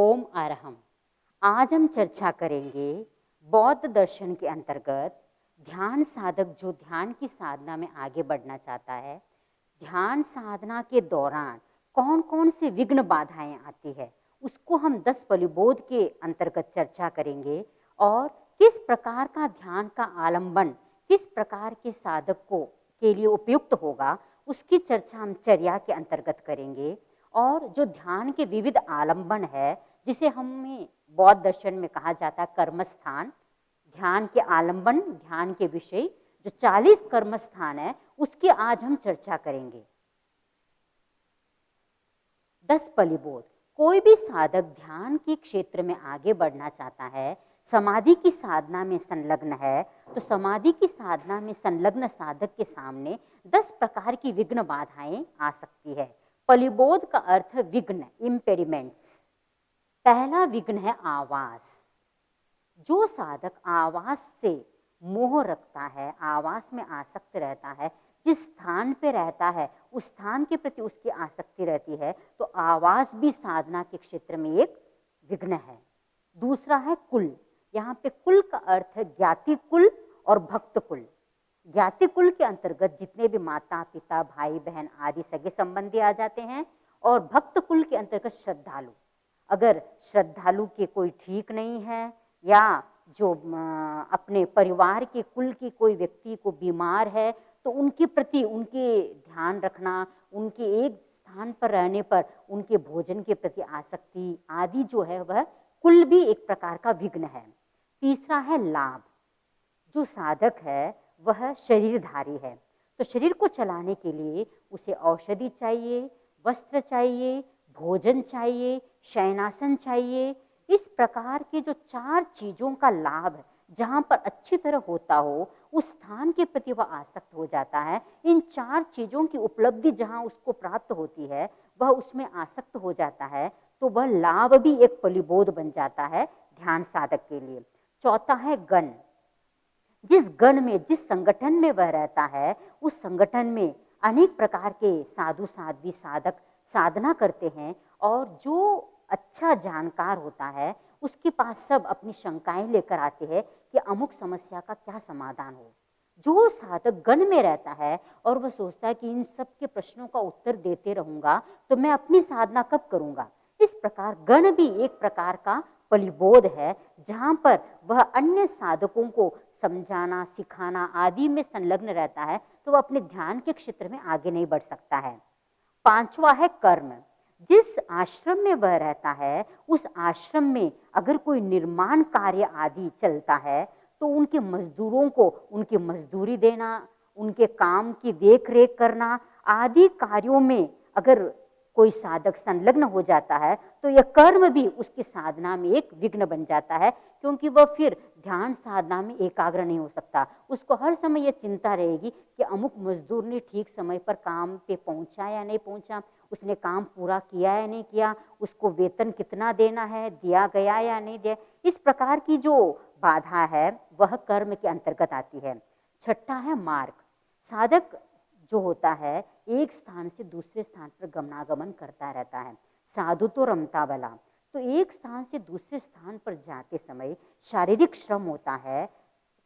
ओम अरहम। आज हम चर्चा करेंगे बौद्ध दर्शन के अंतर्गत ध्यान साधक जो ध्यान की साधना में आगे बढ़ना चाहता है, ध्यान साधना के दौरान कौन कौन से विघ्न बाधाएं आती है, उसको हम 10 बलिबोध के अंतर्गत चर्चा करेंगे। और किस प्रकार का ध्यान का आलंबन किस प्रकार के साधक को के लिए उपयुक्त होगा, उसकी चर्चा हम चर्या के अंतर्गत करेंगे। और जो ध्यान के विविध आलंबन है, जिसे हमें बौद्ध दर्शन में कहा जाता है कर्मस्थान, ध्यान के आलंबन, ध्यान के विषय जो 40 कर्मस्थान है, उसकी आज हम चर्चा करेंगे। 10 बलिबोध। कोई भी साधक ध्यान के क्षेत्र में आगे बढ़ना चाहता है, समाधि की साधना में संलग्न है, तो समाधि की साधना में संलग्न साधक के सामने 10 प्रकार की विघ्न बाधाएं आ सकती है। बलिबोध का अर्थ विघ्न, इम्पेडिमेंट्स। पहला विघ्न है आवास। जो साधक आवास से मोह रखता है, आवास में आसक्त रहता है, जिस स्थान पे रहता है उस स्थान के प्रति उसकी आसक्ति रहती है, तो आवास भी साधना के क्षेत्र में एक विघ्न है। दूसरा है कुल। यहाँ पे कुल का अर्थ है ज्ञाति कुल और भक्त कुल। ज्ञाति कुल के अंतर्गत जितने भी माता पिता भाई बहन आदि सगे संबंधी आ जाते हैं, और भक्त कुल के अंतर्गत श्रद्धालु। अगर श्रद्धालु के कोई ठीक नहीं है, या जो अपने परिवार के कुल की कोई व्यक्ति को बीमार है, तो उनके प्रति उनके ध्यान रखना, उनके एक स्थान पर रहने पर उनके भोजन के प्रति आसक्ति आदि जो है वह कुल भी एक प्रकार का विघ्न है। तीसरा है लाभ। जो साधक है वह शरीरधारी है, तो शरीर को चलाने के लिए उसे औषधि चाहिए, वस्त्र चाहिए, भोजन चाहिए, शयनासन चाहिए। इस प्रकार के जो 4 चीजों का लाभ है, जहाँ पर अच्छी तरह होता हो, उस स्थान के प्रति वह आसक्त हो जाता है। इन 4 चीजों की उपलब्धि जहाँ उसको प्राप्त होती है, वह उसमें आसक्त हो जाता है, तो वह लाभ भी एक बलिबोध बन जाता है ध्यान साधक के लिए। चौथा है गण। जिस गण में, जिस संगठन में वह रहता है, उस संगठन में अनेक प्रकार के साधु साध्वी साधक साधना करते हैं, और जो अच्छा जानकार होता है उसके पास सब अपनी शंकाएं लेकर आते हैं कि अमुक समस्या का क्या समाधान हो। जो साधक गण में रहता है और वह सोचता है कि इन सब के प्रश्नों का उत्तर देते रहूंगा तो मैं अपनी साधना कब करूंगा, इस प्रकार गण भी एक प्रकार का बलिबोध है, जहां पर वह अन्य साधकों को समझाना सिखाना आदि में संलग्न रहता है, तो वह अपने ध्यान के क्षेत्र में आगे नहीं बढ़ सकता है। पांचवा है कर्म। जिस आश्रम में वह रहता है, उस आश्रम में अगर कोई निर्माण कार्य आदि चलता है, तो उनके मजदूरों को उनकी मजदूरी देना, उनके काम की देख रेख करना आदि कार्यों में अगर कोई साधक संलग्न हो जाता है, तो यह कर्म भी उसकी साधना में एक विघ्न बन जाता है, क्योंकि वह फिर ध्यान साधना में एकाग्र नहीं हो सकता। उसको हर समय यह चिंता रहेगी कि अमुक मजदूर ने ठीक समय पर काम पे पहुंचा या नहीं पहुंचा, उसने काम पूरा किया या नहीं किया, उसको वेतन कितना देना है, दिया गया या नहीं दिया। इस प्रकार की जो बाधा है वह कर्म के अंतर्गत आती है। छठा है मार्ग। साधक जो होता है एक स्थान से दूसरे स्थान पर गमनागमन करता रहता है। साधु तो रमता बला, तो एक स्थान से दूसरे स्थान पर जाते समय शारीरिक श्रम होता है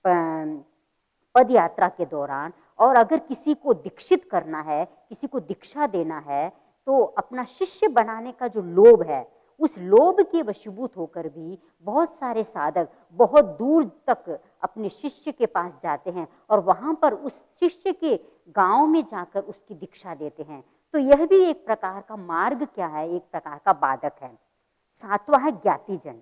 पद यात्रा के दौरान। और अगर किसी को दीक्षित करना है, किसी को दीक्षा देना है, तो अपना शिष्य बनाने का जो लोभ है, उस लोभ के वशीभूत होकर भी बहुत सारे साधक बहुत दूर तक अपने शिष्य के पास जाते हैं, और वहां पर उस शिष्य के गांव में जाकर उसकी दीक्षा देते हैं। तो यह भी एक प्रकार का मार्ग क्या है, एक प्रकार का बाधक है। सातवां है ज्ञातिजन।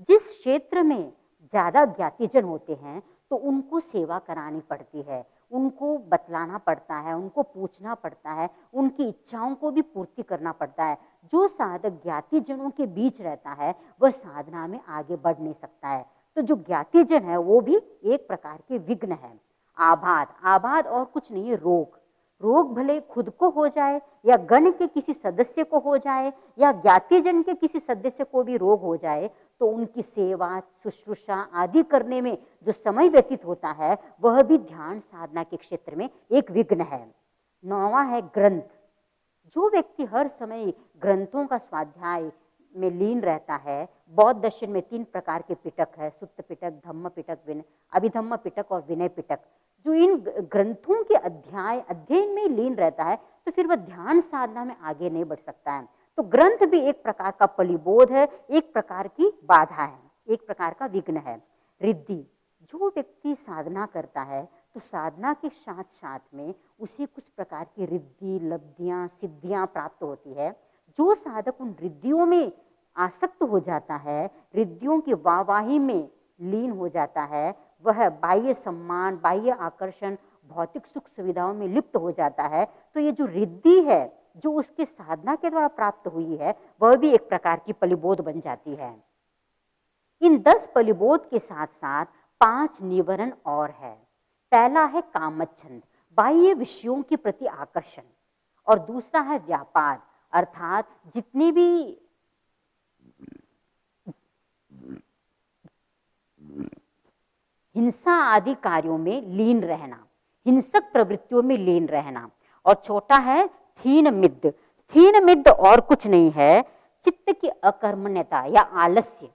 जिस क्षेत्र में ज्यादा ज्ञातिजन होते हैं, तो उनको सेवा करानी पड़ती है, उनको बतलाना पड़ता है, उनको पूछना पड़ता है, उनकी इच्छाओं को भी पूर्ति करना पड़ता है। जो साधक ज्ञातिजनों के बीच रहता है वह साधना में आगे बढ़ नहीं सकता है। तो जो ज्ञातिजन है वो भी एक प्रकार के विघ्न है। आबाद। आबाद और कुछ नहीं है, रोग। रोग भले खुद को हो जाए, या गण के किसी सदस्य को हो जाए, या ज्ञातिजन के किसी सदस्य को भी रोग हो जाए, तो उनकी सेवा शुश्रूषा आदि करने में जो समय व्यतीत होता है वह भी ध्यान साधना के क्षेत्र में एक विघ्न है। 9वां है ग्रंथ। जो व्यक्ति हर समय ग्रंथों का स्वाध्याय में लीन रहता है। बौद्ध दर्शन में 3 प्रकार के पिटक है, सुत्त पिटक, धम्म पिटक, विनय अभिधम्म पिटक और विनय पिटक। जो इन ग्रंथों के अध्ययन में लीन रहता है तो फिर वह ध्यान साधना में आगे नहीं बढ़ सकता है। तो ग्रंथ भी एक प्रकार का पलिबोध है, एक प्रकार की बाधा है, एक प्रकार का विघ्न है। रिद्धि, जो व्यक्ति साधना करता है तो साधना के साथ साथ में उसे कुछ प्रकार की रिद्धि, लब्धियां, सिद्धियां प्राप्त होती है। जो साधक उन रिद्धियों में आसक्त हो जाता है, रिद्धियों की वाहवाही में लीन हो जाता है, वह बाह्य सम्मान, बाह्य आकर्षण, भौतिक सुख सुविधाओं में लिप्त हो जाता है, तो ये जो रिद्धि है जो उसके साधना के द्वारा प्राप्त हुई है वह भी एक प्रकार की पलिबोध बन जाती है। इन 10 पलिबोध के साथ साथ 5 निवरण और है। पहला है कामच्छंद, बाह्य विषयों के प्रति आकर्षण, और दूसरा है व्यापाद, अर्थात जितने भी हिंसा आदि कार्यों में लीन रहना, हिंसक प्रवृत्तियों में लीन रहना। और छोटा है थीन मिद्द। थीन मिद्द और कुछ नहीं है, चित्त की अकर्मण्यता या आलस्य,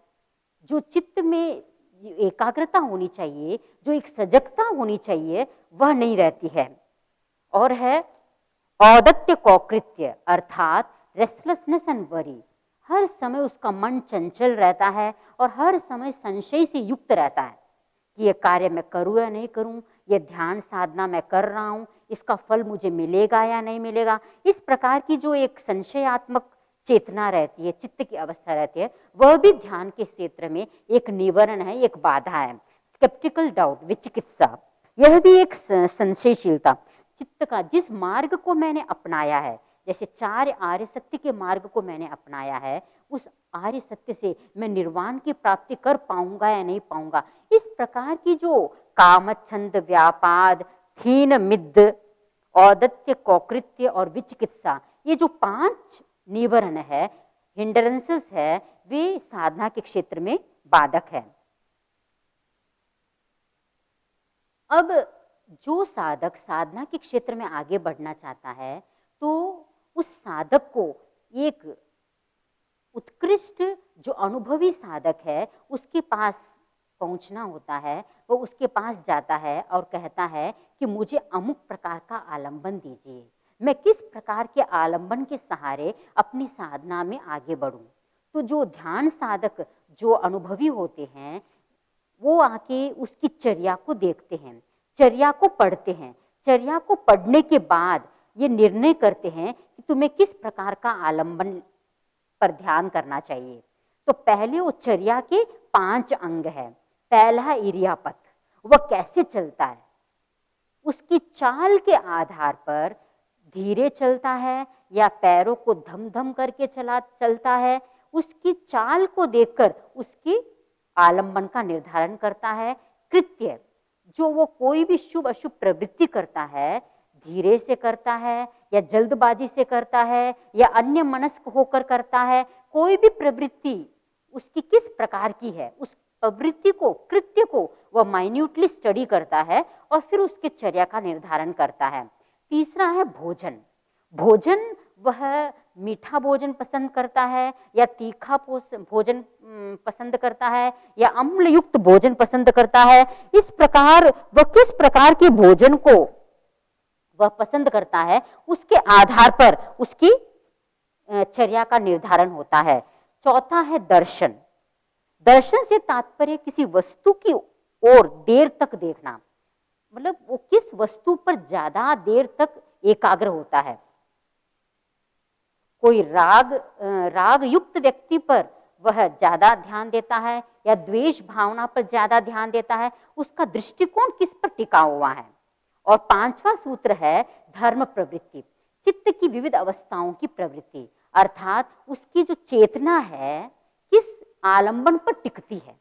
जो चित्त में एकाग्रता होनी चाहिए, जो एक सजगता होनी चाहिए, वह नहीं रहती है। और है औदत्य कौकृत्य, अर्थात रेस्टलेसनेस एंड वरी, हर समय उसका मन चंचल रहता है और हर समय संशय से युक्त रहता है कि ये कार्य मैं करूं या नहीं करूं, ये ध्यान साधना मैं कर रहा हूं, इसका फल मुझे मिलेगा या नहीं मिलेगा। इस प्रकार की जो एक संशयात्मक चेतना रहती है, चित्त की अवस्था रहती है, वह भी ध्यान के क्षेत्र में एक निवरण है, एक बाधा है। स्केप्टिकल डाउट, विचिकित्सा, यह भी एक संशयशीलता। चित्त का जिस मार्ग को मैंने अपनाया है, जैसे 4 आर्य सत्य के मार्ग को मैंने अपनाया है, उस आर्य सत्य से मैं निर्वाण की प्राप्ति कर पाऊंगा या नहीं पाऊंगा, इस प्रकार की जो कामच्छंद, व्यापाद, थीन मिद्द, औदत्य कौकृत्य और विचिकित्सा, ये जो 5 निवरण है, हिंड्रेंसेस है, वे साधना के क्षेत्र में बाधक है। अब जो साधक साधना के क्षेत्र में आगे बढ़ना चाहता है तो उस साधक को एक उत्कृष्ट जो अनुभवी साधक है उसके पास पहुंचना होता है। वो उसके पास जाता है और कहता है कि मुझे अमुक प्रकार का आलंबन दीजिए, मैं किस प्रकार के आलंबन के सहारे अपनी साधना में आगे बढ़ूं। तो जो ध्यान साधक जो अनुभवी होते हैं वो आके उसकी चर्या को देखते हैं, चर्या को पढ़ते हैं, चर्या को पढ़ने के बाद ये निर्णय करते हैं कि तुम्हें किस प्रकार का आलंबन पर ध्यान करना चाहिए। तो पहले वो चर्या के 5 अंग है। पहला है इरियापथ, वह कैसे चलता है, उसकी चाल के आधार पर धीरे चलता है या पैरों को धम धम करके चलता है, उसकी चाल को देखकर उसकी आलंबन का निर्धारण करता है। कृत्य, जो वो कोई भी शुभ अशुभ प्रवृत्ति करता है, धीरे से करता है या जल्दबाजी से करता है या अन्य मनस्क होकर करता है, कोई भी प्रवृत्ति उसकी किस प्रकार की है, उस प्रवृत्ति को, कृत्य को वह माइन्यूटली स्टडी करता है और फिर उसके चर्या का निर्धारण करता है। तीसरा है भोजन। भोजन, वह मीठा भोजन पसंद करता है या तीखा भोजन पसंद करता है या अम्ल युक्त भोजन पसंद करता है। इस प्रकार वह किस प्रकार के भोजन को वह पसंद करता है, उसके आधार पर उसकी चर्या का निर्धारण होता है। चौथा है दर्शन। दर्शन से तात्पर्य किसी वस्तु की ओर देर तक देखना, मतलब वो किस वस्तु पर ज्यादा देर तक एकाग्र होता है। कोई राग युक्त व्यक्ति पर वह ज्यादा ध्यान देता है या द्वेष भावना पर ज्यादा ध्यान देता है, उसका दृष्टिकोण किस पर टिका हुआ है। और 5वां सूत्र है धर्म प्रवृत्ति, चित्त की विविध अवस्थाओं की प्रवृत्ति, अर्थात उसकी जो चेतना है किस आलंबन पर टिकती है,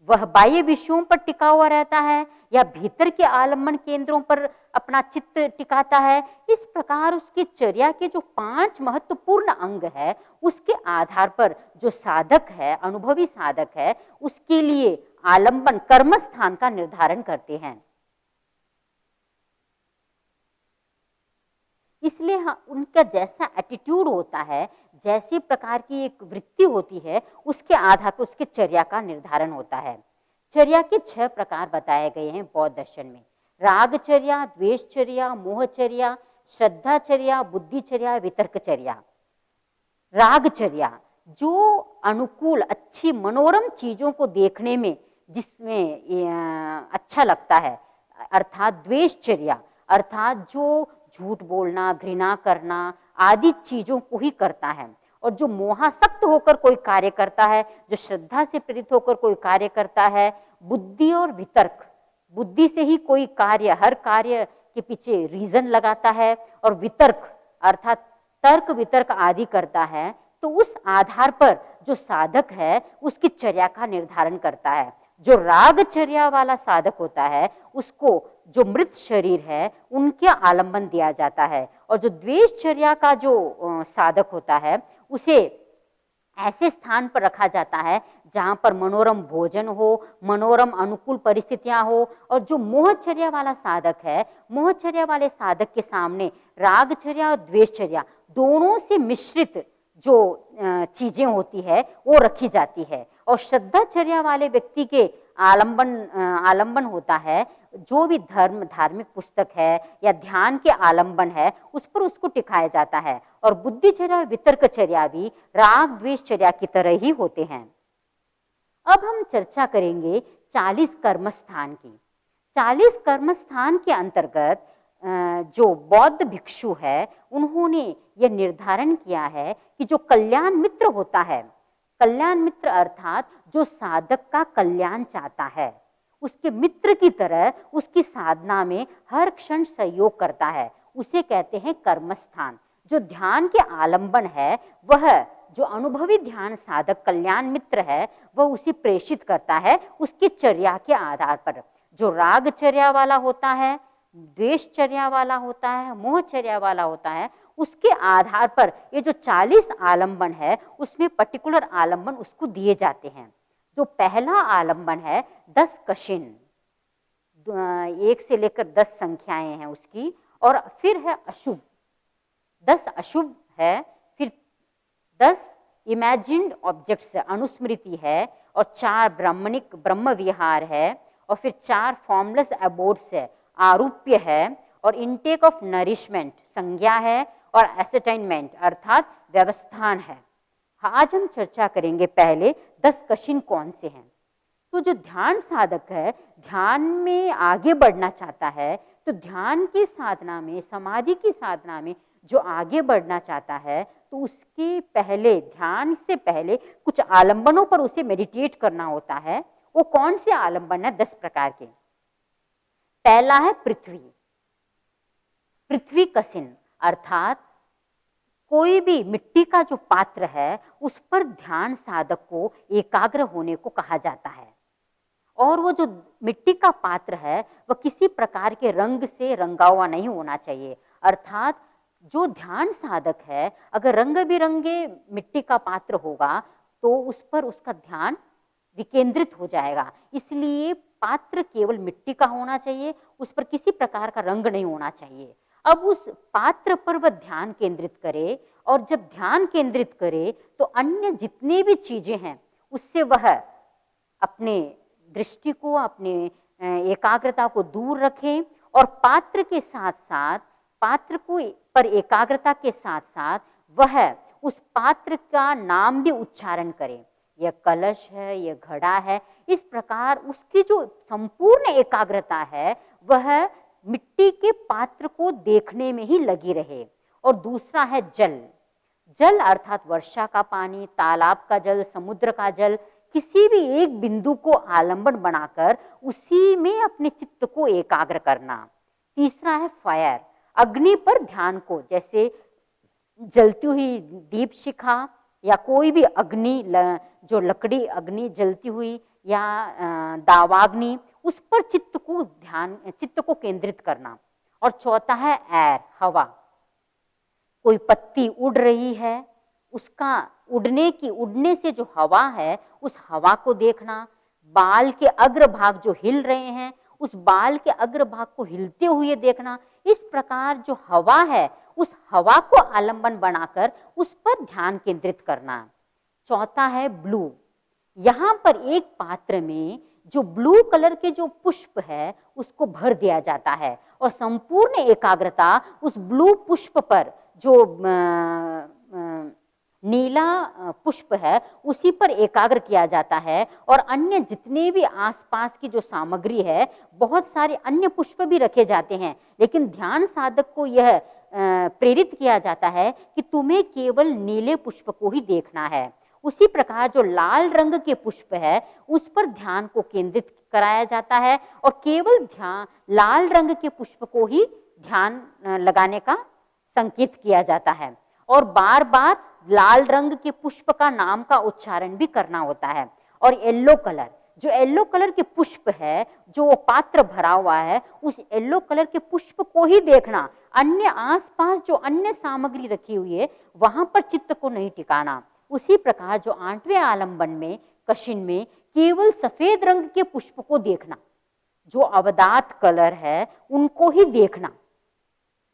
वह बाह्य विषयों पर टिका हुआ रहता है या भीतर के आलंबन केंद्रों पर अपना चित्त टिकाता है। इस प्रकार उसकी चर्या के जो 5 महत्वपूर्ण अंग है, उसके आधार पर जो साधक है, अनुभवी साधक है, उसके लिए आलंबन कर्म स्थान का निर्धारण करते हैं। इसलिए उनका जैसा एटीट्यूड होता है, जैसी प्रकार की एक वृत्ति होती है उसके आधार पर उसके चर्या का निर्धारण होता है। चर्या के 6 प्रकार बताए गए हैं बौद्ध दर्शन में। रागचर्या, द्वेषचर्या, मोहचर्या, श्रद्धाचर्या, बुद्धिचर्या, वितर्कचर्या। रागचर्या जो अनुकूल अच्छी मनोरम चीजों को देखने में जिसमें अच्छा लगता है, अर्थात द्वेषचर्या अर्थात जो झूठ बोलना, घृणा करना आदि चीजों को ही करता है। और जो मोहासक्त होकर कोई कार्य करता है, जो श्रद्धा से प्रेरित होकर कोई कार्य करता है, बुद्धि और वितर्क, बुद्धि से ही कोई कार्य, हर कार्य के पीछे रीजन लगाता है, और वितर्क अर्थात तर्क वितर्क आदि करता है, तो उस आधार पर जो साधक है उसकी चर्या का निर्धारण करता है। जो रागचर्या वाला साधक होता है उसको जो मृत शरीर है उनके आलंबन दिया जाता है, और जो द्वेषचर्या का जो साधक होता है उसे ऐसे स्थान पर रखा जाता है जहां पर मनोरम भोजन हो, मनोरम अनुकूल परिस्थितियां हो। और जो मोहचर्या वाला साधक है, मोहचर्या वाले साधक के सामने रागचर्या और द्वेषचर्या दोनों से मिश्रित जो चीजें होती है वो रखी जाती है। और श्रद्धाचर्या वाले व्यक्ति के आलंबन होता है, जो भी धार्मिक पुस्तक है या ध्यान के आलंबन है उस पर उसको टिकाया जाता है। और बुद्धिचर्या वितर्कचर्या भी राग द्वेषचर्या की तरह ही होते हैं। अब हम चर्चा करेंगे 40 कर्मस्थान की। 40 कर्मस्थान के अंतर्गत जो बौद्ध भिक्षु है उन्होंने यह निर्धारण किया है कि जो कल्याण मित्र होता है, कल्याण मित्र अर्थात जो साधक का कल्याण चाहता है, उसके मित्र की तरह उसकी साधना में हर क्षण सहयोग करता है, उसे कहते हैं कर्मस्थान। जो ध्यान के आलंबन है वह जो अनुभवी ध्यान साधक कल्याण मित्र है वह उसे प्रेषित करता है उसकी चर्या के आधार पर। जो रागचर्या वाला होता है, द्वेषचर्या वाला होता है, मोहचर्या वाला होता है, उसके आधार पर ये जो 40 आलंबन है उसमें पर्टिकुलर आलंबन उसको दिए जाते हैं। जो पहला आलंबन है 10 कशिन, 1 से लेकर 10 संख्याएं हैं उसकी, और फिर है अशुभ, 10 अशुभ है, फिर 10 इमेजिन्ड ऑब्जेक्ट्स है, अनुस्मृति है, और 4 ब्राह्मणिक ब्रह्म विहार है, और फिर 4 फॉर्मलेस अबोर्ड्स है, आरूप्य है, और इनटेक ऑफ नरिशमेंट संज्ञा है, और एसेटाइनमेंट अर्थात व्यवस्थान है। आज हम चर्चा करेंगे पहले 10 कशिन कौन से हैं। तो जो ध्यान साधक है, ध्यान में आगे बढ़ना चाहता है, तो ध्यान की साधना में, समाधि की साधना में जो आगे बढ़ना चाहता है तो उसके पहले, ध्यान से पहले कुछ आलंबनों पर उसे मेडिटेट करना होता है। वो कौन से आलंबन है? 10 प्रकार के। पहला है पृथ्वी, पृथ्वी कसिन अर्थात कोई भी मिट्टी का जो पात्र है उस पर ध्यान साधक को एकाग्र होने को कहा जाता है। और वो जो मिट्टी का पात्र है वह किसी प्रकार के रंग से रंगा हुआ नहीं होना चाहिए, अर्थात जो ध्यान साधक है अगर रंग बिरंगे मिट्टी का पात्र होगा तो उस पर उसका ध्यान विकेंद्रित हो जाएगा। इसलिए पात्र केवल मिट्टी का होना चाहिए, उस पर किसी प्रकार का रंग नहीं होना चाहिए। अब उस पात्र पर वह ध्यान केंद्रित करे, और जब ध्यान केंद्रित करे तो अन्य जितनी भी चीजें हैं उससे वह अपने दृष्टि को, अपने एकाग्रता को दूर रखें, और पात्र के साथ साथ, पात्र को पर एकाग्रता के साथ साथ वह उस पात्र का नाम भी उच्चारण करे। यह कलश है, यह घड़ा है, इस प्रकार उसकी जो संपूर्ण एकाग्रता है वह मिट्टी के पात्र को देखने में ही लगी रहे। और दूसरा है जल, जल अर्थात वर्षा का पानी, तालाब का जल, समुद्र का जल, किसी भी एक बिंदु को आलंबन बनाकर उसी में अपने चित्त को एकाग्र करना। तीसरा है फायर, अग्नि पर ध्यान को, जैसे जलती हुई दीप शिखा या कोई भी अग्नि, जो लकड़ी अग्नि जलती हुई या दावाग्नि, उस पर चित्त को केंद्रित करना। और चौथा है एयर, हवा, कोई पत्ती उड़ रही है, उसका उड़ने से जो हवा है उस हवा को देखना। बाल के अग्रभाग जो हिल रहे हैं उस बाल के अग्रभाग को हिलते हुए देखना। इस प्रकार जो हवा है उस हवा को आलंबन बनाकर उस पर ध्यान केंद्रित करना। चौथा है ब्लू। यहाँ पर एक पात्र में जो ब्लू कलर के जो पुष्प है उसको भर दिया जाता है और संपूर्ण एकाग्रता उस ब्लू पुष्प पर, जो नीला पुष्प है उसी पर एकाग्र किया जाता है। और अन्य जितने भी आसपास की जो सामग्री है, बहुत सारे अन्य पुष्प भी रखे जाते हैं, लेकिन ध्यान साधक को यह प्रेरित किया जाता है कि तुम्हें केवल नीले पुष्प को ही देखना है। उसी प्रकार जो लाल रंग के पुष्प है उस पर ध्यान को केंद्रित कराया जाता है और केवल ध्यान लाल रंग के पुष्प को ही ध्यान लगाने का संकेत किया जाता है। और बार बार लाल रंग के पुष्प का नाम का उच्चारण भी करना होता है। और येलो कलर, जो येलो कलर के पुष्प है, जो पात्र भरा हुआ है, उस येलो कलर के पुष्प को ही देखना। अन्य आसपास जो अन्य सामग्री रखी हुई है वहां पर चित्त को नहीं टिकाना। उसी प्रकार जो 8वें आलंबन में कशिन में केवल सफेद रंग के पुष्प को देखना, जो अवदात कलर है उनको ही देखना,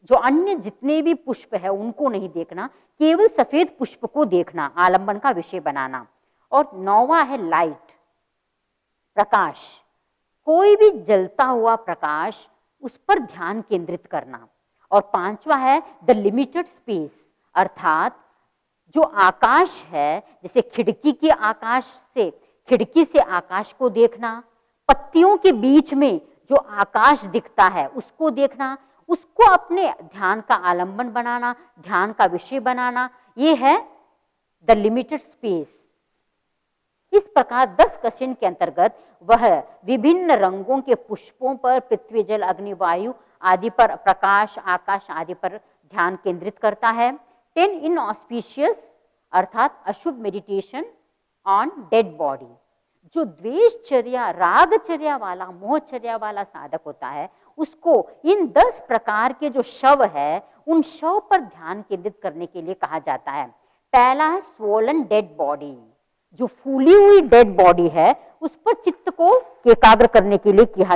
जो अन्य जितने भी पुष्प है उनको नहीं देखना, केवल सफेद पुष्प को देखना, आलंबन का विषय बनाना। और 9वां है लाइट, प्रकाश। कोई भी जलता हुआ प्रकाश, उस पर ध्यान केंद्रित करना। और 5वां है द लिमिटेड स्पेस, अर्थात जो आकाश है, जैसे खिड़की से आकाश को देखना, पत्तियों के बीच में जो आकाश दिखता है उसको देखना, उसको अपने ध्यान का आलंबन बनाना, ध्यान का विषय बनाना, ये है द लिमिटेड स्पेस। इस प्रकार 10 कशिन के अंतर्गत वह विभिन्न रंगों के पुष्पों पर, पृथ्वी, जल, अग्नि, वायु आदि पर, प्रकाश, आकाश आदि पर ध्यान केंद्रित करता है। 10 इनऑस्पिशियस, अर्थात अशुभ मेडिटेशन ऑन डेड बॉडी। जो द्वेषचर्या, रागचर्या वाला, मोहचर्या वाला साधक होता है उसको इन 10 प्रकार के जो शव है उन शव पर ध्यान केंद्रित करने के लिए कहा जाता है। पहला है स्वोलन डेड बॉडी, जो फूली हुई डेड बॉडी है उस पर चित्त को एकाग्र करने के लिए कहा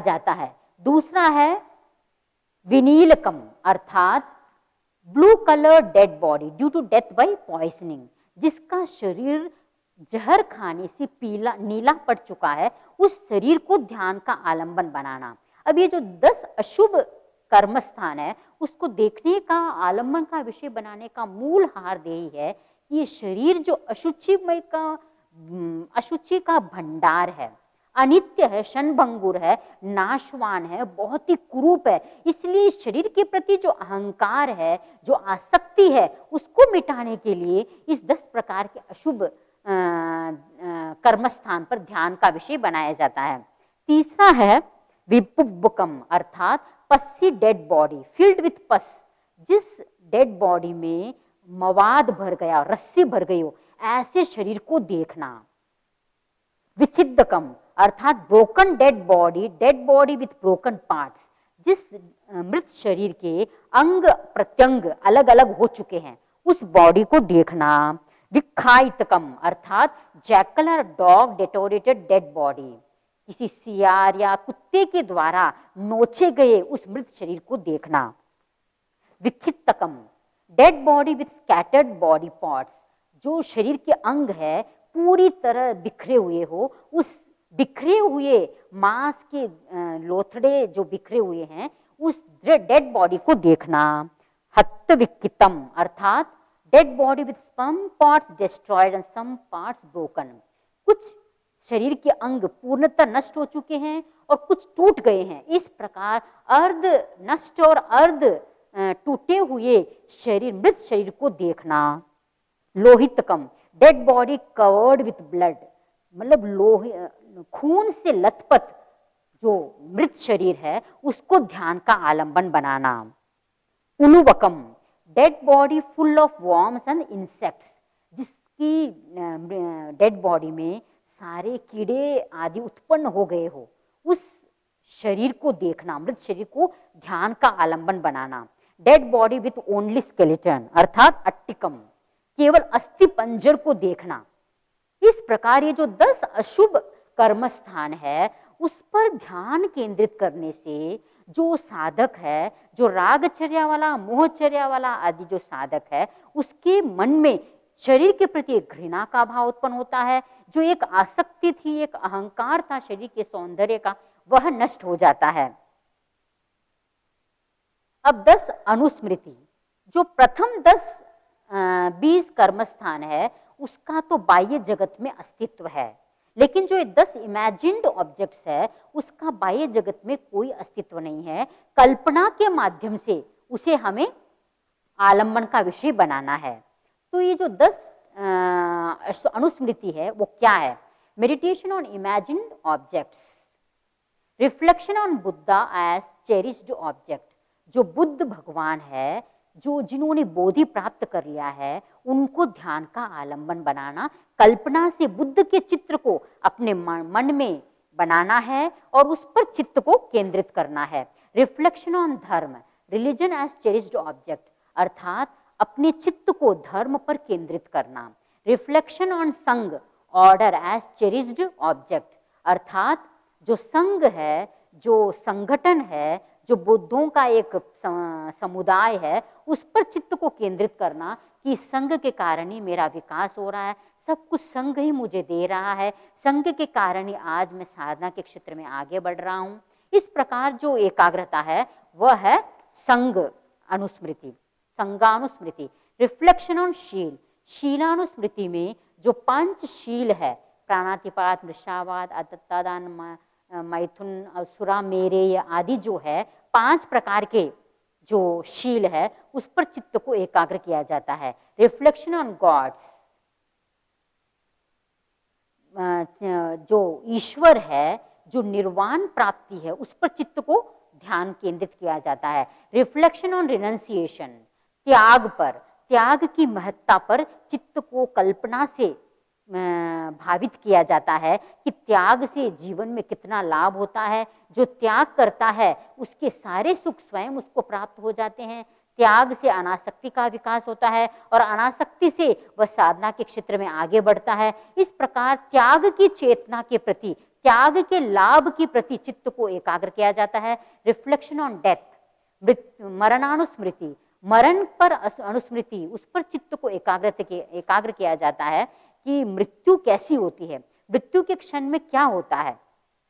जाता है। दूसरा है विनीलकम, अर्थात blue colour dead body due to death by poisoning, जिसका शरीर जहर खाने से पीला नीला पड़ चुका है, उस शरीर को ध्यान का आलंबन बनाना। अब ये जो 10 अशुभ कर्म स्थान है उसको देखने का, आलंबन का विषय बनाने का मूल हार्द यही है कि ये शरीर जो अशुचि का भंडार है, अनित्य है, क्षणभंगुर है, नाशवान है, बहुत ही कुरूप है। इसलिए शरीर के प्रति जो अहंकार है, जो आसक्ति है, उसको मिटाने के लिए इस 10 प्रकार के अशुभ कर्म स्थान पर ध्यान का विषय बनाया जाता है। तीसरा है विपुब्बकम, अर्थात पस्सी डेड बॉडी फिल्ड विथ पस, जिस डेड बॉडी में मवाद भर गया, रस्सी भर गई हो, ऐसे शरीर को देखना। विच्छिद्दकम, अर्थात broken dead body with broken parts, जिस मृत शरीर के अंग प्रत्यंग अलग अलग हो चुके हैं उस बॉडी को देखना। विखायितकम, अर्थात जैकल और डॉग डेटोरेटेड डेड बॉडी, किसी सियार या कुत्ते के द्वारा नोचे गए उस मृत शरीर को देखना। विखित्तकम, dead body with scattered body parts, जो शरीर के अंग है पूरी तरह बिखरे हुए हो, उस बिखरे हुए मांस के लोथड़े जो बिखरे हुए हैं उस डेड बॉडी को देखना। हत्तविक्कितम, अर्थात dead body with some parts destroyed and some parts broken, कुछ शरीर के अंग पूर्णतः नष्ट हो चुके हैं और कुछ टूट गए हैं। इस प्रकार अर्ध नष्ट और अर्ध टूटे हुए शरीर, मृत शरीर को देखना। लोहितकम, dead body covered with blood, मतलब लोहे खून से लथपथ जो मृत शरीर है उसको ध्यान का आलंबन बनाना। उलुवकम, dead body full of worms and insects, जिसकी डेड बॉडी में सारे कीड़े आदि उत्पन्न हो गए हो, उस शरीर को देखना, मृत शरीर को ध्यान का आलंबन बनाना। Dead body with only skeleton, अर्थात अट्टिकम, केवल अस्थि पंजर को देखना। इस प्रकार ये जो 10 अशुभ कर्म स्थान है उस पर ध्यान केंद्रित करने से जो साधक है, जो रागचर्या वाला, मोहचर्या वाला आदि जो साधक है, उसके मन में शरीर के प्रति एक घृणा का भाव उत्पन्न होता है। जो एक आसक्ति थी, एक अहंकार था शरीर के सौंदर्य का, वह नष्ट हो जाता है। अब 10 अनुस्मृति, जो प्रथम 20 कर्मस्थान है, उसका तो बाह्य जगत में अस्तित्व है, लेकिन जो 10 इमेजिन्ड ऑब्जेक्ट्स है, उसका बाह्य जगत में कोई अस्तित्व नहीं है। कल्पना के माध्यम से उसे हमें आलंबन का विषय बनाना है। तो ये जो 10 अनुस्मृति है वो क्या है? Meditation on imagined objects, reflection on Buddha as cherished object, जो बुद्ध भगवान है, जो जिन्होंने बोधि प्राप्त कर लिया है, उनको ध्यान का आलंबन बनाना, कल्पना से बुद्ध के चित्र को अपने मन में बनाना है और उस पर चित्त को केंद्रित करना है। रिफ्लेक्शन ऑन धर्म, रिलीजन एज चेरिश्ड ऑब्जेक्ट, अर्थात अपने चित्त को धर्म पर केंद्रित करना। रिफ्लेक्शन ऑन संघ, ऑर्डर एज चेरिश्ड ऑब्जेक्ट, अर्थात जो संघ है, जो संगठन है, जो बुद्धों का एक समुदाय है, उस पर चित्त को केंद्रित करना कि संघ के कारण ही मेरा विकास हो रहा है, सब कुछ संघ ही मुझे दे रहा है, संघ के कारण ही आज मैं साधना के क्षेत्र में आगे बढ़ रहा हूँ। इस प्रकार जो एकाग्रता है वह है संघ अनुस्मृति, संघानुस्मृति। रिफ्लेक्शन ऑन शील, शीलानुस्मृति में जो 5 शील है, प्राणातिपात, मृषावाद, अदत्तादान, मैथुन, सुरा मेरे आदि जो है 5 प्रकार के जो शील है, उस पर चित्त को एकाग्र किया जाता है। रिफ्लेक्शन ऑन गॉड्स, जो ईश्वर है, जो निर्वाण प्राप्ति है, उस पर चित्त को ध्यान केंद्रित किया जाता है। रिफ्लेक्शन ऑन रिनंसिएशन, त्याग पर, त्याग की महत्ता पर चित्त को कल्पना से भावित किया जाता है कि त्याग से जीवन में कितना लाभ होता है। जो त्याग करता है उसके सारे सुख स्वयं उसको प्राप्त हो जाते हैं। त्याग से अनासक्ति का विकास होता है और अनासक्ति से वह साधना के क्षेत्र में आगे बढ़ता है। इस प्रकार त्याग की चेतना के प्रति, त्याग के लाभ के प्रति चित्त को एकाग्र किया जाता है। रिफ्लेक्शन ऑन डेथ, मरणानुस्मृति, मरण पर अनुस्मृति, उस पर चित्त को एकाग्र किया जाता है कि मृत्यु कैसी होती है, मृत्यु के क्षण में क्या होता है,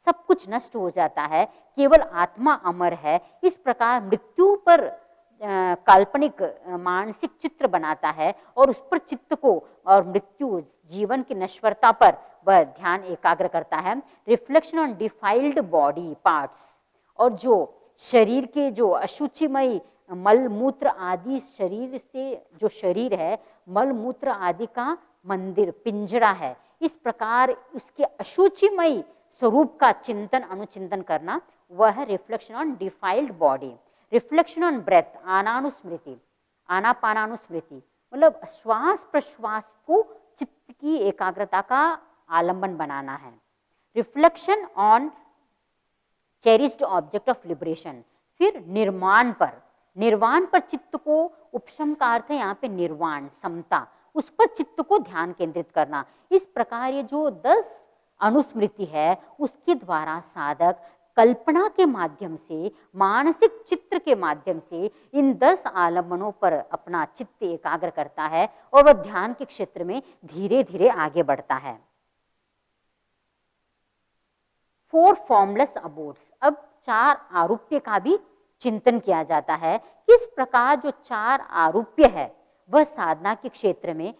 सब कुछ नष्ट हो जाता है, केवल आत्मा अमर है। इस प्रकार मृत्यु पर काल्पनिक मानसिक चित्र बनाता है और उस पर चित्त को, और मृत्यु जीवन की नश्वरता पर वह ध्यान एकाग्र करता है। Reflection on defiled body parts, और जो शरीर के जो अशुचिमय मल मूत्र आदि, शरीर से जो शरीर है मल मूत्र आदि का मंदिर, पिंजरा है, इस प्रकार उसके अशुचिमय स्वरूप का चिंतन अनुचिंतन करना, वह है reflection on defiled body. Reflection on breath, आनानुस्मृति, आनापानानुस्मृति, मतलब श्वास प्रश्वास को चित्त की एकाग्रता का आलंबन बनाना है। Reflection on cherished object of liberation, फिर निर्वाण पर, निर्वाण पर चित्त को, उपशम का अर्थ है यहाँ पे निर्वाण, समता, उस पर चित्त को ध्यान केंद्रित करना। इस प्रकार ये जो 10 अनुस्मृति है उसके द्वारा साधक कल्पना के माध्यम से, मानसिक चित्र के माध्यम से इन 10 आलंबनों पर अपना चित्त एकाग्र करता है और वह ध्यान के क्षेत्र में धीरे धीरे आगे बढ़ता है। 4 फॉर्मलेस अबोर्ड्स, अब 4 आरूप्य का भी चिंतन किया जाता है। किस प्रकार जो 4 आरूप्य है वह साधना के क्षेत्र में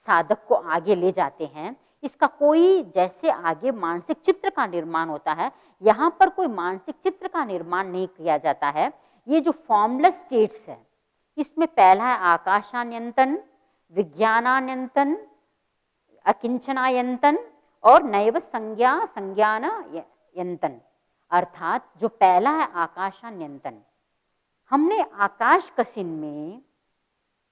साधक को आगे ले जाते हैं। इसका कोई, जैसे आगे मानसिक चित्र का निर्माण होता है, यहाँ पर कोई मानसिक चित्र का निर्माण नहीं किया जाता है। ये जो फॉर्मलेस स्टेट्स है, इसमें पहला है आकाशान्यंतन, विज्ञानान्यंतन, अकिंचनायंतन और नैव संज्ञा संज्ञान यंतन, अर्थात जो पहला है आकाशान्यंतन। हमने आकाश कसिन में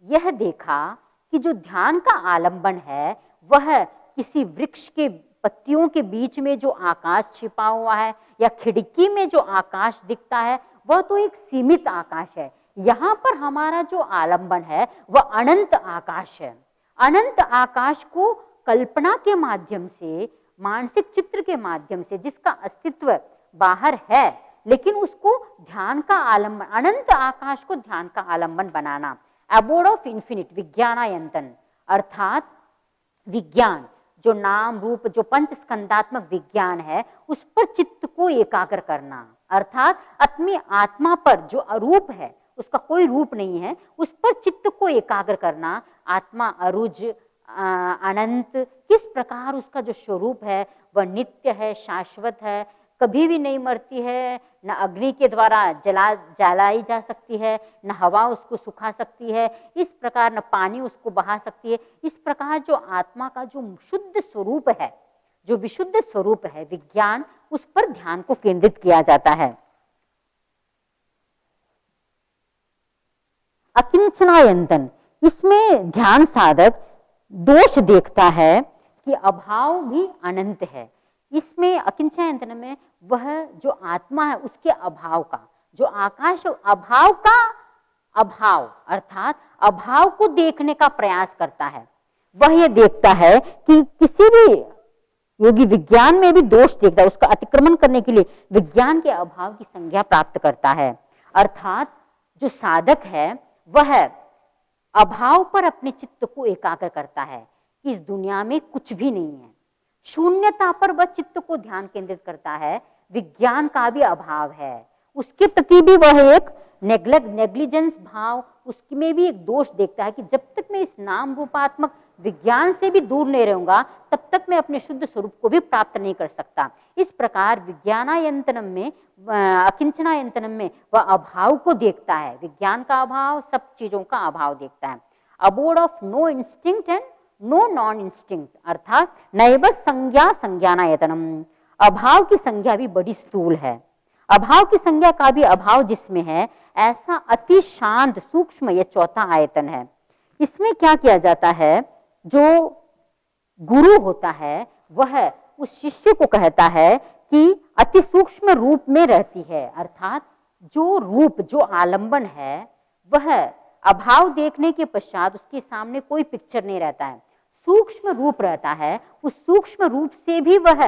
यह देखा कि जो ध्यान का आलंबन है वह किसी वृक्ष के पत्तियों के बीच में जो आकाश छिपा हुआ है या खिड़की में जो आकाश दिखता है वह तो एक सीमित आकाश है। यहाँ पर हमारा जो आलंबन है वह अनंत आकाश है। अनंत आकाश को कल्पना के माध्यम से, मानसिक चित्र के माध्यम से, जिसका अस्तित्व बाहर है लेकिन उसको ध्यान का आलम्बन, अनंत आकाश को ध्यान का आलम्बन बनाना। एबोर्ड ऑफ इन्फिनिट विज्ञानायंतन, अर्थात विज्ञान जो नाम रूप जो पंच स्कंदात्मक विज्ञान है उस पर चित्त को एकाग्र करना, अर्थात अपनी आत्मा पर जो अरूप है, उसका कोई रूप नहीं है, उस पर चित्त को एकाग्र करना। आत्मा अरुज अनंत, किस प्रकार उसका जो स्वरूप है वह नित्य है, शाश्वत है, कभी भी नहीं मरती है, न अग्नि के द्वारा जलाई जा सकती है, न हवा उसको सुखा सकती है, इस प्रकार न पानी उसको बहा सकती है। इस प्रकार जो आत्मा का जो शुद्ध स्वरूप है, जो विशुद्ध स्वरूप है विज्ञान, उस पर ध्यान को केंद्रित किया जाता है। अकिंचनायंतन, इसमें ध्यान साधक दोष देखता है कि अभाव भी अनंत है। इसमें अकिंचनायंतन में वह जो आत्मा है उसके अभाव का, जो आकाश अभाव का अभाव, अर्थात अभाव को देखने का प्रयास करता है। वह यह देखता है कि किसी भी योगी विज्ञान में भी दोष देखता है, उसका अतिक्रमण करने के लिए विज्ञान के अभाव की संज्ञा प्राप्त करता है। अर्थात जो साधक है वह अभाव पर अपने चित्त को एकाग्र करता है कि इस दुनिया में कुछ भी नहीं है, शून्यता पर वह चित्त को ध्यान केंद्रित करता है। विज्ञान का भी अभाव है, उसके प्रति भी वह एक नेग्लिजेंस भाव, उसमें भी एक दोष देखता है कि जब तक मैं इस नाम रूपात्मक विज्ञान से भी दूर नहीं रहूंगा तब तक मैं अपने शुद्ध स्वरूप को भी प्राप्त नहीं कर सकता। इस प्रकार विज्ञानायंतनम में, अकिंचनायंतनम में वह अभाव को देखता है, विज्ञान का अभाव, सब चीजों का अभाव देखता है। Abode of no instinct and no non instinct, अर्थात नैव संज्ञा संज्ञानायतनम, अभाव की संज्ञा भी बड़ी स्थूल है। अभाव की संज्ञा का भी अभाव जिसमें है, ऐसा अति शांत सूक्ष्म यह चौथा आयतन है। इसमें क्या किया जाता है, जो गुरु होता है वह उस शिष्य को कहता है कि अति सूक्ष्म रूप में रहती है, अर्थात जो रूप जो आलंबन है वह अभाव देखने के पश्चात उसके सामने कोई पिक्चर नहीं रहता है, सूक्ष्म रूप रहता है। उस सूक्ष्म रूप से भी वह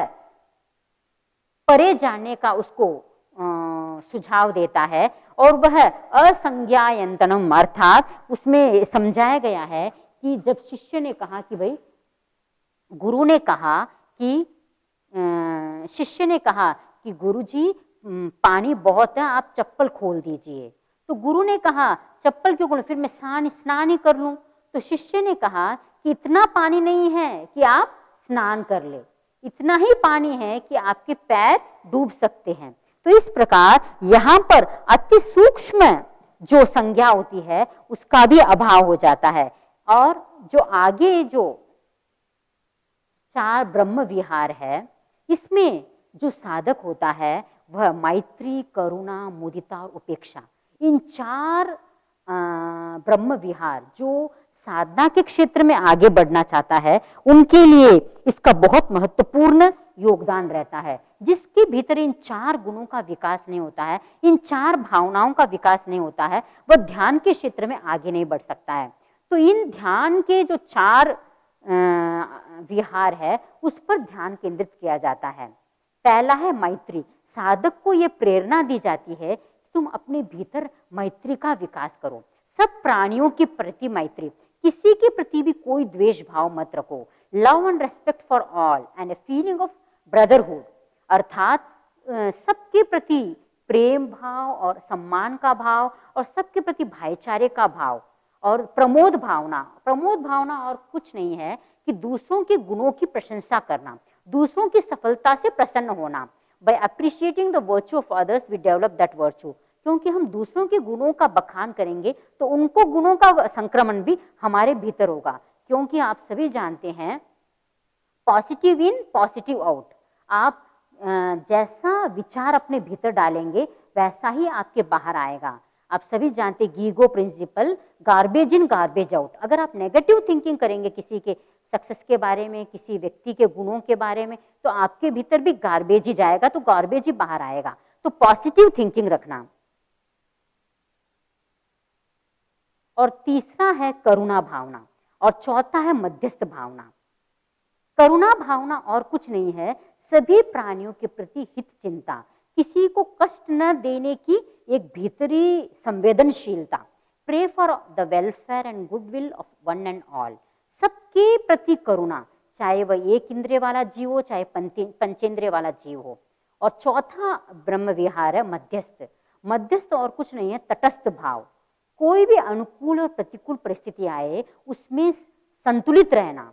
परे जाने का उसको सुझाव देता है और वह असंज्ञायंतनम, अर्थात उसमें समझाया गया है कि जब शिष्य ने कहा कि भाई, गुरु ने कहा कि शिष्य ने कहा कि गुरुजी पानी बहुत है, आप चप्पल खोल दीजिए। तो गुरु ने कहा चप्पल क्यों खोलूं, फिर मैं स्नान ही कर लूं। तो शिष्य ने कहा कि इतना पानी नहीं है कि आप स्नान कर ले, इतना ही पानी है कि आपके पैर डूब सकते हैं। तो इस प्रकार यहाँ पर अति सूक्ष्म जो संज्ञा होती है उसका भी अभाव हो जाता है। और जो आगे जो 4 ब्रह्म विहार है, इसमें जो साधक होता है वह मैत्री, करुणा, मुदिता और उपेक्षा, इन 4 ब्रह्म विहार जो साधना के क्षेत्र में आगे बढ़ना चाहता है उनके लिए इसका बहुत महत्वपूर्ण योगदान रहता है। जिसके भीतर इन 4 गुणों का विकास नहीं होता है, इन 4 भावनाओं का विकास नहीं होता है, वह ध्यान के क्षेत्र में आगे नहीं बढ़ सकता है। तो इन ध्यान के जो 4 विहार है उस पर ध्यान केंद्रित किया जाता है। पहला है मैत्री, साधक को यह प्रेरणा दी जाती है कि तुम अपने भीतर मैत्री का विकास करो, सब प्राणियों के प्रति मैत्री, किसी के प्रति भी कोई द्वेष भाव मत रखो। Love and respect for all and a feeling of brotherhood, अर्थात सबके प्रति प्रेम भाव और सम्मान का भाव और सबके प्रति भाईचारे का भाव और प्रमोद भावना और कुछ नहीं है कि दूसरों के गुणों की प्रशंसा करना, दूसरों की सफलता से प्रसन्न होना। By appreciating the virtue of others we develop that virtue, क्योंकि हम दूसरों के गुणों का बखान करेंगे तो उनको गुणों का संक्रमण भी हमारे भीतर होगा। क्योंकि आप सभी जानते हैं पॉजिटिव इन पॉजिटिव आउट, आप जैसा विचार अपने भीतर डालेंगे वैसा ही आपके बाहर आएगा। आप सभी जानते GIGO principle, garbage in garbage out. अगर आप नेगेटिव थिंकिंग करेंगे किसी के सक्सेस के बारे में, किसी व्यक्ति के गुणों के बारे में, तो आपके भीतर भी गार्बेज ही जाएगा, तो गार्बेज ही बाहर आएगा। तो पॉजिटिव थिंकिंग रखना। और तीसरा है करुणा भावना और चौथा है मध्यस्थ भावना। करुणा भावना और कुछ नहीं है, सभी प्राणियों के प्रति हित चिंता, किसी को कष्ट न देने की एक भीतरी संवेदनशीलता, pray for the welfare and goodwill of one and all, सबके प्रति करुणा, चाहे वह एक इंद्रिय वाला जीव हो चाहे पंचेंद्रिय वाला जीव हो। और चौथा ब्रह्म विहार है मध्यस्थ। मध्यस्थ और कुछ नहीं है, तटस्थ भाव। कोई भी अनुकूल और प्रतिकूल परिस्थिति आए उसमें संतुलित रहना,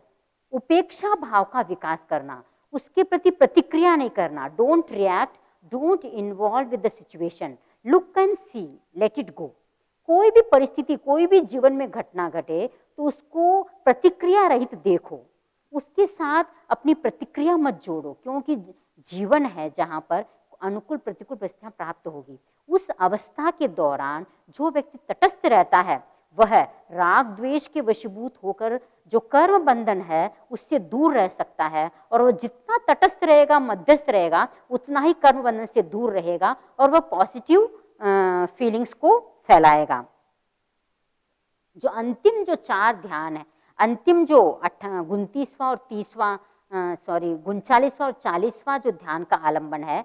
उपेक्षा भाव का विकास करना, उसके प्रति प्रतिक्रिया नहीं करना, don't react, don't involve with the situation, look and see, let it go. कोई भी परिस्थिति, कोई भी जीवन में घटना घटे तो उसको प्रतिक्रिया रहित देखो, उसके साथ अपनी प्रतिक्रिया मत जोड़ो, क्योंकि जीवन है जहाँ पर अनुकूल प्रतिकूल परिस्थितियां प्राप्त होगी। उस अवस्था के दौरान जो व्यक्ति तटस्थ रहता है वह राग द्वेष के वशीभूत होकर जो कर्म बंधन है उससे दूर रह सकता है, और वह जितना तटस्थ रहेगा, मध्यस्थ रहेगा, उतना ही कर्म बंधन से दूर रहेगा और वह पॉजिटिव फीलिंग्स को फैलाएगा। जो अंतिम जो 4 ध्यान है, अंतिम जो 29वां और 30वां 39वां और 40वां जो ध्यान का आलंबन है,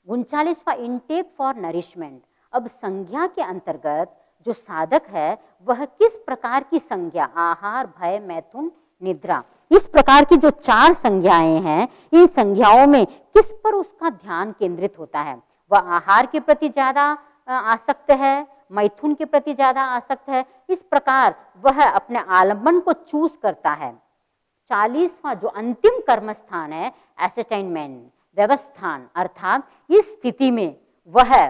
39वां इनटेक फॉर नरिशमेंट। अब संज्ञा के अंतर्गत जो साधक है वह किस प्रकार की संज्ञा, आहार, भय, मैथुन, निद्रा, इस प्रकार की जो 4 संज्ञाएं हैं, इन संज्ञाओं में किस पर उसका ध्यान केंद्रित होता है। वह आहार के प्रति ज्यादा आसक्त है, मैथुन के प्रति ज्यादा आसक्त है, इस प्रकार वह अपने आलंबन को चूज करता है। 40वां जो अंतिम कर्म स्थान है, एसेटाइनमेंट, व्यवस्थान, अर्थात इस स्थिति में वह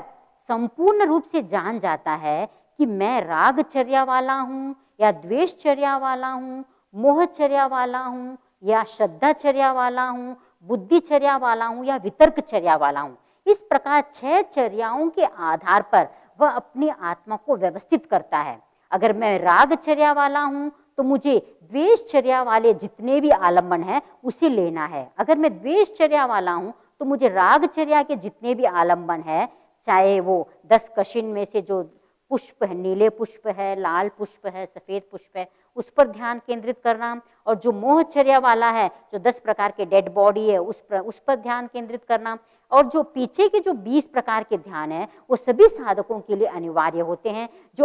संपूर्ण रूप से जान जाता है कि मैं रागचर्या वाला हूँ या द्वेषचर्या वाला हूँ, मोहचर्या वाला हूँ या श्रद्धाचर्या वाला हूँ, बुद्धिचर्या वाला हूँ या वितर्कचर्या वाला हूँ। इस प्रकार 6 चर्याओं के आधार पर वह अपनी आत्मा को व्यवस्थित करता है। अगर मैं रागचर्या वाला हूँ तो मुझे द्वेषचर्या वाले जितने भी आलंबन है उसे लेना है। अगर मैं द्वेषचर्या वाला हूँ तो मुझे रागचर्या के जितने भी आलंबन है, चाहे वो 10 कशिन में से जो पुष्प है, नीले पुष्प है, लाल पुष्प है, सफेद पुष्प है, उस पर ध्यान केंद्रित करना। और जो मोहचर्या वाला है, जो 10 प्रकार के डेड बॉडी है, उस पर ध्यान केंद्रित करना। और जो पीछे के जो 20 प्रकार के ध्यान है वो सभी साधकों के लिए अनिवार्य होते हैं। जो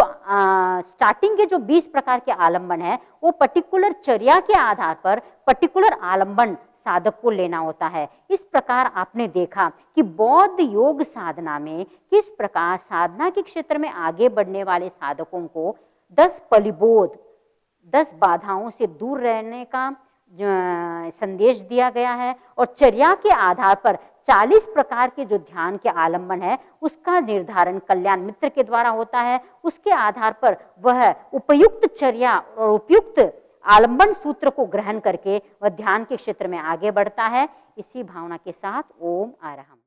स्टार्टिंग के जो 20 प्रकार के आलंबन है वो पर्टिकुलर चर्या के आधार पर पर्टिकुलर आलंबन साधक को लेना होता है। इस प्रकार आपने देखा कि बौद्ध योग साधना में किस प्रकार साधना के क्षेत्र में आगे बढ़ने वाले साधकों को 10 परिबोध, 10 बाधाओं से दूर रहने का संदेश दिया गया है। और चर्या के आधार पर 40 प्रकार के जो ध्यान के आलंबन है उसका निर्धारण कल्याण मित्र के द्वारा होता है। उसके आधार पर वह उपयुक्त चर्या और उपयुक्त आलंबन सूत्र को ग्रहण करके वह ध्यान के क्षेत्र में आगे बढ़ता है। इसी भावना के साथ ओम आरहम।